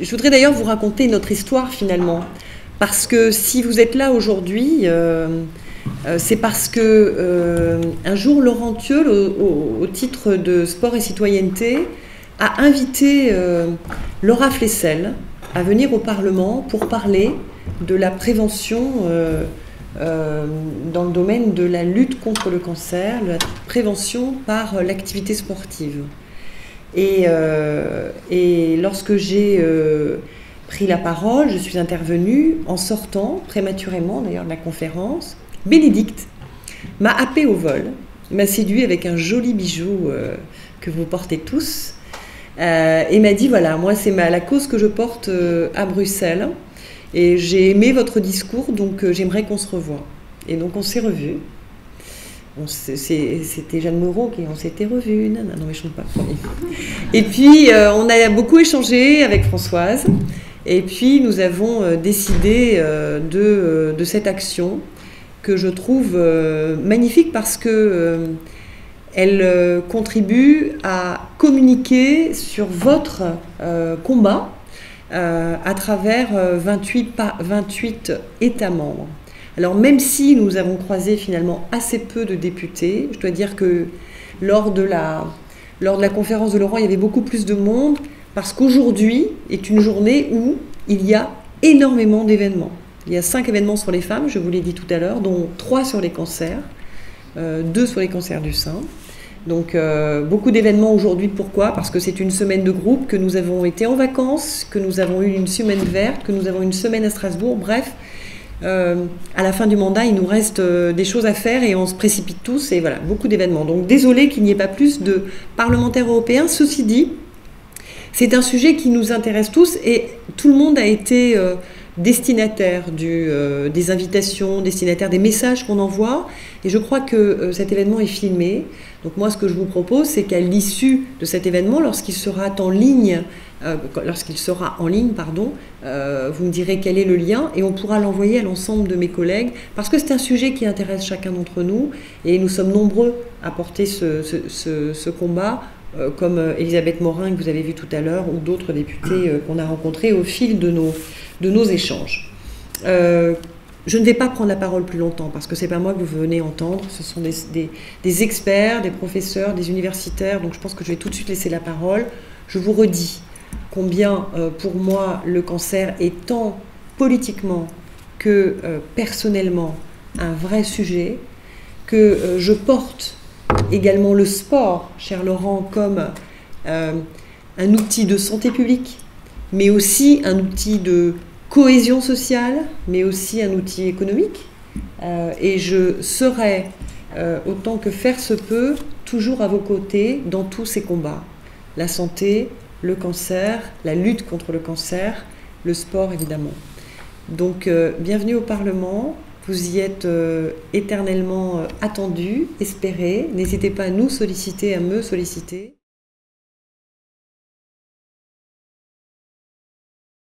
Je voudrais d'ailleurs vous raconter notre histoire finalement, parce que si vous êtes là aujourd'hui, c'est parce que un jour Laurent Thieulle, au titre de Sport et Citoyenneté, a invité Laura Flessel à venir au Parlement pour parler de la prévention dans le domaine de la lutte contre le cancer, la prévention par l'activité sportive. Et lorsque j'ai pris la parole, je suis intervenue en sortant, prématurément d'ailleurs de la conférence. Bénédicte m'a happée au vol, m'a séduit avec un joli bijou que vous portez tous, et m'a dit voilà, moi c'est la cause que je porte à Bruxelles, et j'ai aimé votre discours, donc j'aimerais qu'on se revoie. Et donc on s'est revus. C'était Jeanne Moreau on s'était revus, non mais je ne chante pas, promis. Et puis on a beaucoup échangé avec Françoise, et puis nous avons décidé de cette action que je trouve magnifique parce que elle contribue à communiquer sur votre combat à travers 28 États membres. Alors même si nous avons croisé finalement assez peu de députés, je dois dire que lors de la conférence de Laurent, il y avait beaucoup plus de monde, parce qu'aujourd'hui est une journée où il y a énormément d'événements. Il y a 5 événements sur les femmes, je vous l'ai dit tout à l'heure, dont 3 sur les cancers, 2 sur les cancers du sein. Donc beaucoup d'événements aujourd'hui. Pourquoi? Parce que c'est une semaine de groupe, que nous avons été en vacances, que nous avons eu une semaine verte, que nous avons une semaine à Strasbourg, bref. À la fin du mandat, il nous reste des choses à faire et on se précipite tous, et voilà, beaucoup d'événements. Donc désolé qu'il n'y ait pas plus de parlementaires européens. Ceci dit, c'est un sujet qui nous intéresse tous et tout le monde a été destinataire des invitations, destinataire des messages qu'on envoie, et je crois que cet événement est filmé. Donc moi, ce que je vous propose, c'est qu'à l'issue de cet événement, lorsqu'il sera en ligne, vous me direz quel est le lien et on pourra l'envoyer à l'ensemble de mes collègues, parce que c'est un sujet qui intéresse chacun d'entre nous et nous sommes nombreux à porter ce combat, comme Elisabeth Morin que vous avez vu tout à l'heure, ou d'autres députés qu'on a rencontrés au fil de nos échanges. Je ne vais pas prendre la parole plus longtemps, parce que ce n'est pas moi que vous venez entendre, ce sont des experts, des professeurs, des universitaires, donc je pense que je vais tout de suite laisser la parole. Je vous redis combien, pour moi, le cancer est tant politiquement que personnellement un vrai sujet, que je porte également le sport, cher Laurent, comme un outil de santé publique, mais aussi un outil de cohésion sociale, mais aussi un outil économique. Et je serai, autant que faire se peut, toujours à vos côtés dans tous ces combats. La santé, le cancer, la lutte contre le cancer, le sport évidemment. Donc bienvenue au Parlement, vous y êtes éternellement attendus, espérés. N'hésitez pas à nous solliciter, à me solliciter.